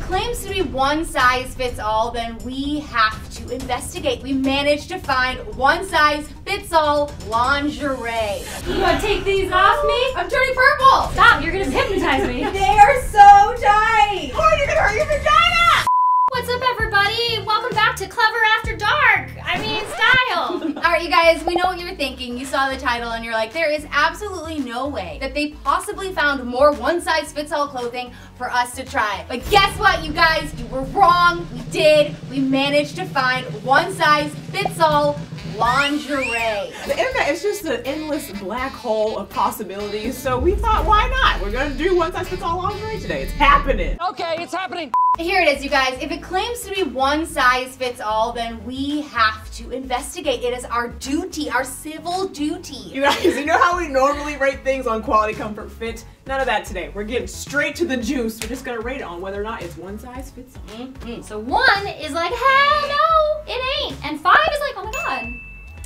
claims to be one size fits all, then we have to investigate. We managed to find one size fits all lingerie. You wanna take these off me? I'm turning purple. Stop, you're gonna hypnotize me. They are so tight. Oh, you're gonna hurt your vagina! What's up, everybody? Welcome back to Clevver After Dark. I mean, style. All right, you guys, we know what you were thinking. You saw the title and you're like, there is absolutely no way that they possibly found more one-size-fits-all clothing for us to try. But guess what, you guys? You were wrong. We did. We managed to find one-size-fits-all lingerie. The internet is just an endless black hole of possibilities, so we thought, why not? We're gonna do one-size-fits-all lingerie today. It's happening. Okay, it's happening. Here it is, you guys. If it claims to be one size fits all, then we have to investigate. It is our duty, our civil duty. You guys, you know how we normally rate things on quality, comfort, fit? None of that today. We're getting straight to the juice. We're just gonna rate it on whether or not it's one size fits all. So 1 is like, hell no, it ain't. And 5 is like, oh my god.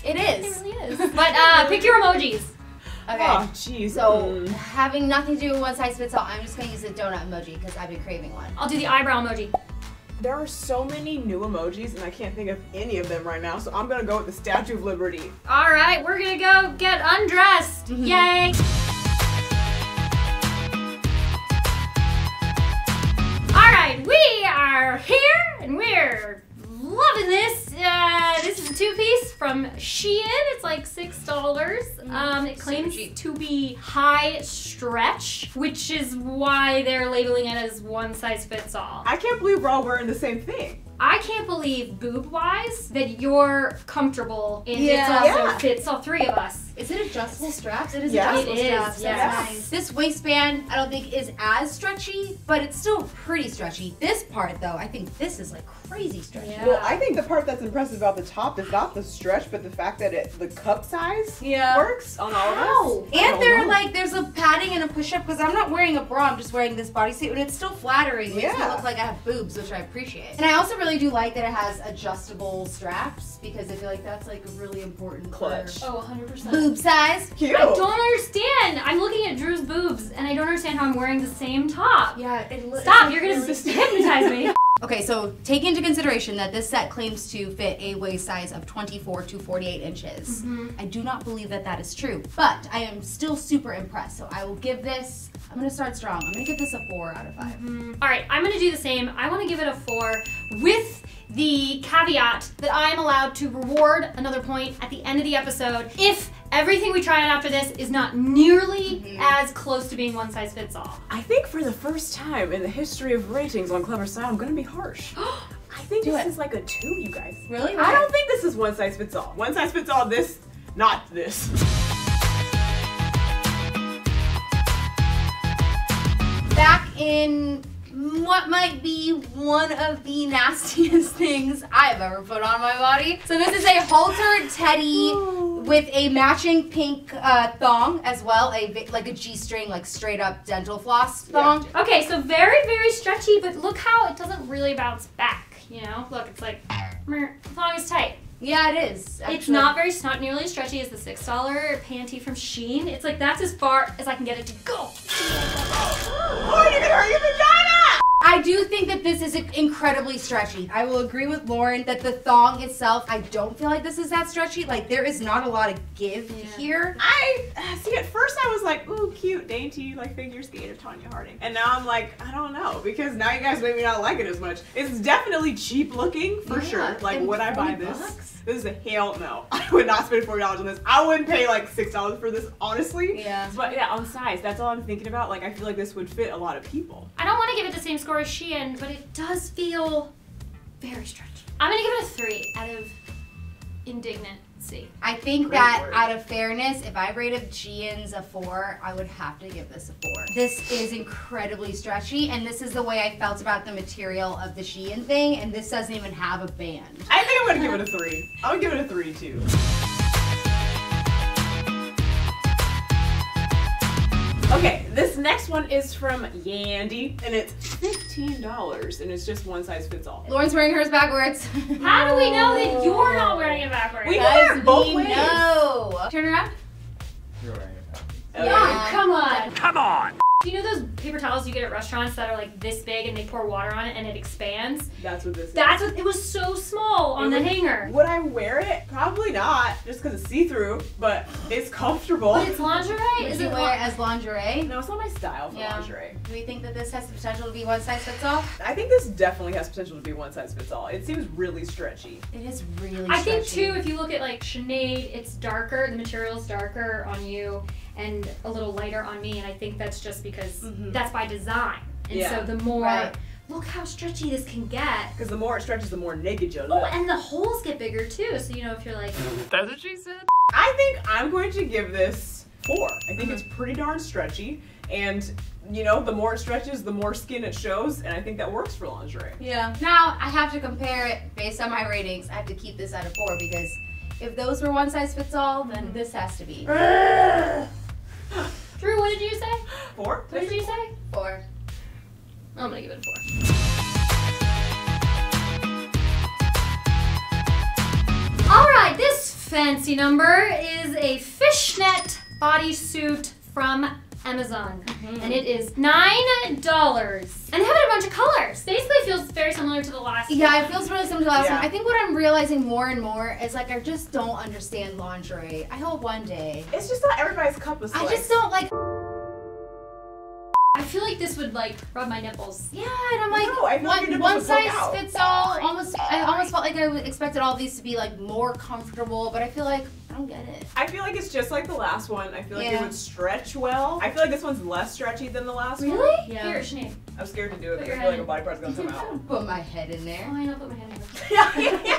It is. It really is. But pick your emojis. Okay. Oh, jeez. So, having nothing to do with one size fits all, I'm just gonna use the donut emoji because I've been craving one. I'll do the eyebrow emoji. There are so many new emojis and I can't think of any of them right now, so I'm gonna go with the Statue of Liberty. All right, we're gonna go get undressed. Yay. All right, we are here and we're loving this. This is a 2-piece from Shein. It's like $6. It claims to be high stretch, which is why they're labeling it as one size fits all. I can't believe we're all wearing the same thing. I can't believe, boob-wise, that you're comfortable and it also fits all 3 of us. Is it adjustable straps? It is Yeah. adjustable It is, straps. yes. That's nice. This waistband, I don't think is as stretchy, but it's still pretty stretchy. This part, though, I think this is like crazy stretchy. Yeah. Well, I think the part that's impressive about the top is not the stretch, but the fact that the cup size works on all of us. And there's a padding and a push-up because I'm not wearing a bra, I'm just wearing this bodysuit and it's still flattering. It makes me look like I have boobs, which I appreciate. And I also really do like that it has adjustable straps because I feel like that's like a really important Clutch. Oh, 100%. Boob size. Cute. I don't understand. I'm looking at Drew's boobs and I don't understand how I'm wearing the same top. Yeah. Stop, you're gonna hypnotize me. Okay, so take into consideration that this set claims to fit a waist size of 24 to 48 inches. I do not believe that that is true, but I am still super impressed. So I will give this, I'm gonna start strong. I'm gonna give this a 4 out of 5. All right, I'm gonna do the same. I wanna give it a 4 with the caveat that I am allowed to reward another point at the end of the episode if everything we try out after this is not nearly as close to being one size fits all. I think for the first time in the history of ratings on Clevver Style, I'm gonna be harsh. I think this is like a 2, you guys. Really? I don't think this is one size fits all. One size fits all this, not this. Back in what might be one of the nastiest things I've ever put on my body. So this is a halter teddy with a matching pink thong as well, like a G-string, like straight up dental floss thong. Yeah. Okay, so very, very stretchy, but look how it doesn't really bounce back, you know? Look, it's like, the thong is tight. Yeah, it is. Actually. It's not nearly as stretchy as the $6 panty from Shein. It's like, that's as far as I can get it to go. Oh, you're gonna hurt your vagina! I do think that this is incredibly stretchy. I will agree with Lauren that the thong itself, I don't feel like this is that stretchy. Like, there is not a lot of give here. See, at first I was like, ooh, cute, dainty, like figure skate of Tanya Harding. And now I'm like, I don't know, because now you guys made me not like it as much. It's definitely cheap looking, for sure. Like, would I buy this? This is a hell no. I would not spend $40 on this. I wouldn't pay like $6 for this, honestly. Yeah. But yeah, on size, that's all I'm thinking about. Like, I feel like this would fit a lot of people. I don't want to give it the same score as Shein, but it does feel very stretchy. I'm gonna give it a 3 out of indignancy. I think that out of fairness, if I rated Shein's a 4, I would have to give this a 4. This is incredibly stretchy, and this is the way I felt about the material of the Shein thing, and this doesn't even have a band. I think I'm gonna give it a 3. I would give it a 3 too. Okay, this next one is from Yandy, and it's $15, and it's just one size fits all. Lauren's wearing hers backwards. How do we know that you're not wearing it backwards? We can wear it both ways. No. Turn around. You're wearing it backwards. Oh, come on. Come on! Do you know those paper towels you get at restaurants that are like this big and they pour water on it and it expands? That's what this is. That's what, it was so small on the hanger. Would I wear it? Probably not, just because it's see-through, but it's comfortable. But it's lingerie? Would you wear it as lingerie? No, it's not my style for lingerie. Do we think that this has the potential to be one size fits all? I think this definitely has potential to be one size fits all. It seems really stretchy. It is really stretchy. I think too, if you look at like Sinead, it's darker, the material's darker on you and a little lighter on me, and I think that's just because that's by design. And so the more, look how stretchy this can get. Because the more it stretches, the more naked you'll Oh, look. and the holes get bigger too, so you know if you're like... That's what she said. I think I'm going to give this 4. I think it's pretty darn stretchy, and you know, the more it stretches, the more skin it shows, and I think that works for lingerie. Yeah. Now, I have to compare it based on my ratings. I have to keep this at a 4 because if those were one size fits all, then this has to be. Drew, what did you say? 4? What did you say? 4. I'm gonna give it a 4. Alright, this fancy number is a fishnet bodysuit from Amazon. And it is $9. And they have it in a bunch of colors. Basically feels very similar to the last one. Yeah, it feels really similar to the last one. I think what I'm realizing more and more is like I just don't understand lingerie. I hope one day. It's just not everybody's cup of I slice. just don't like. I feel like this would like rub my nipples. Yeah, and I'm like, No, I feel like your nipples one would poke size out. fits all. I almost felt like I expected all these to be like more comfortable, but I feel like I don't get it. I feel like it's just like the last one. I feel like it Yeah. would stretch well. I feel like this one's less stretchy than the last one. Really? Yeah. Here, Sinead. I'm scared to do it Put because your I feel like head a body part's gonna come out. Put my head in Oh, there. I know, put my hand in there.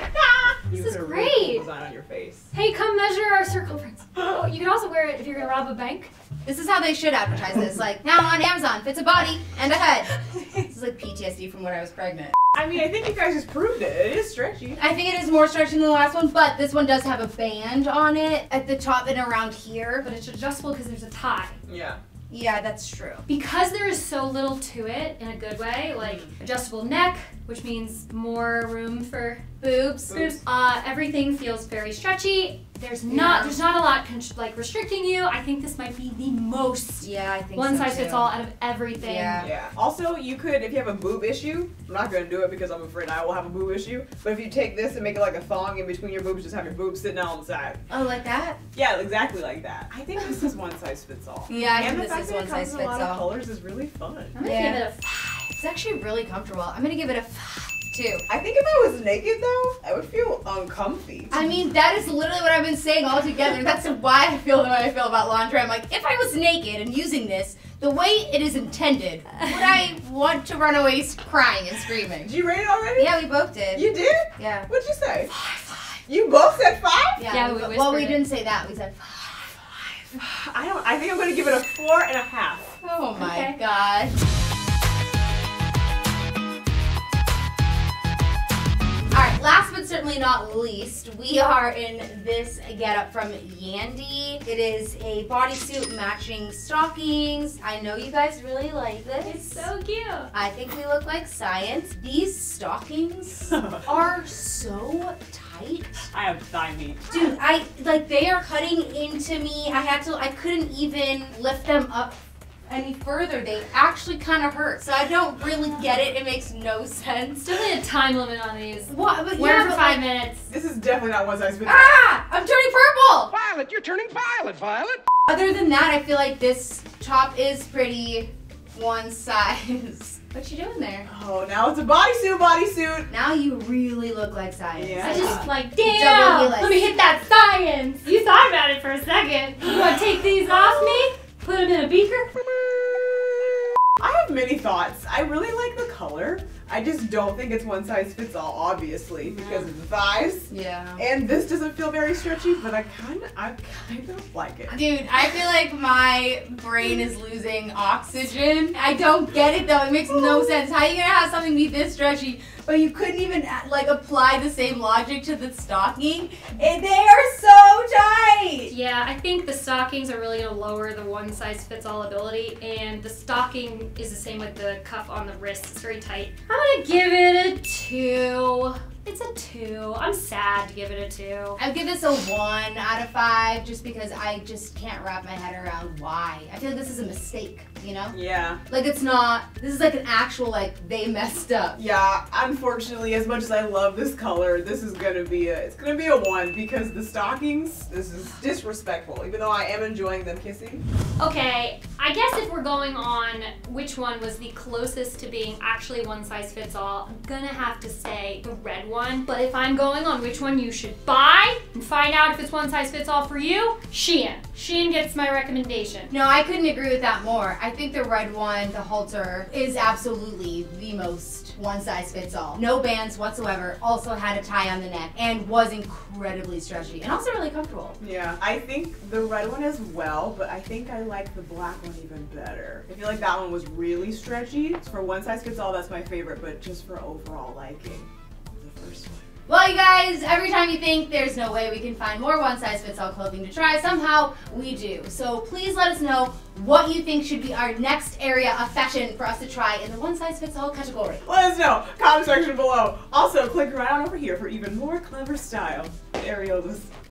You This is put a great. really cool design on your face. Hey, come measure our circumference. Oh, you can also wear it if you're gonna rob a bank. This is how they should advertise this. Like, now on Amazon, fits a body and a head. This is like PTSD from when I was pregnant. I mean, I think you guys just proved it. It is stretchy. I think it is more stretchy than the last one, but this one does have a band on it at the top and around here. But it's adjustable because there's a tie. Yeah. Yeah, that's true. Because there is so little to it in a good way, like adjustable neck, which means more room for boobs. Everything feels very stretchy. There's not a lot like restricting you. I think this might be the most I think one so size too. fits all out of everything. Yeah. Yeah. Also, you could, if you have a boob issue, I'm not gonna do it because I'm afraid I will have a boob issue, but if you take this and make it like a thong in between your boobs, just have your boobs sitting out on the side. Oh, like that? Yeah, exactly like that. I think this is one size fits all. Yeah, I and think the fact this is that one it comes size in fits a lot of all. colors is really fun. I'm gonna give it a 5. It's actually really comfortable. I'm gonna give it a 5 too. I think if I was naked though, I would feel uncomfy. I mean, that is literally what I've been saying all together. That's why I feel the way I feel about lingerie. I'm like, if I was naked and using this the way it is intended, would I want to run away crying and screaming? Did you rate it already? Yeah, we both did. You did? Yeah. What'd you say? 5. You both said 5? Yeah, we well, we whispered it. didn't say that. We said 5. I think I'm gonna give it a 4.5. Oh my Okay. god. Alright, last but certainly not least, we are in this getup from Yandy. It is a bodysuit matching stockings. I know you guys really like this. It's so cute. I think we look like science. These stockings are so tight. I have thigh meat. Dude, they are cutting into me. I couldn't even lift them up any further. They actually kind of hurt. So I don't really get it. It makes no sense. Definitely a time limit on these. What? But Wear yeah, it for but 5 like, minutes. This is definitely not one size fits all. Ah! I'm turning purple! Violet, you're turning violet, Violet. Other than that, I feel like this top is pretty one size. What you doing there? Oh, now it's a bodysuit. Now you really look like science. Yeah. I just like, Double damn, helix. let me hit that science. You thought about it for a second. You want to take these off me? Put them in a beaker? I have many thoughts. I really like the color. I just don't think it's one size fits all, obviously, because of the thighs. Yeah. And this doesn't feel very stretchy, but I kind of like it. Dude, I feel like my brain is losing oxygen. I don't get it though. It makes no sense. How are you gonna have something be this stretchy, but you couldn't even like apply the same logic to the stocking? And they are so tight. Yeah, I think the stockings are really going to lower the one size fits all ability, and the stocking is the same with the cuff on the wrist. It's very tight. I'm going to give it a 2. It's a 2. I'm sad to give it a 2. I'd give this a 1 out of 5 just because I just can't wrap my head around why. I feel like this is a mistake. you know? Yeah. Like it's not, this is like an actual, like, they messed up. Yeah, unfortunately, as much as I love this color, this is gonna be it's gonna be a 1 because the stockings, this is disrespectful, even though I am enjoying them kissing. Okay, I guess if we're going on which one was the closest to being actually one size fits all, I'm gonna have to say the red one. But if I'm going on which one you should buy and find out if it's one size fits all for you, Shein. Shein gets my recommendation. No, I couldn't agree with that more. I think the red one, the halter, is absolutely the most one size fits all. No bands whatsoever, also had a tie on the neck, and was incredibly stretchy, and also really comfortable. Yeah, I think the red one as well, but I think I like the black one even better. I feel like that one was really stretchy. For one size fits all, that's my favorite, but just for overall liking, the first one. Well, you guys, every time you think there's no way we can find more one-size-fits-all clothing to try, somehow we do. So please let us know what you think should be our next area of fashion for us to try in the one-size-fits-all category. Let us know, comment section below. Also, click right on over here for even more Clevver Style. Ariel, this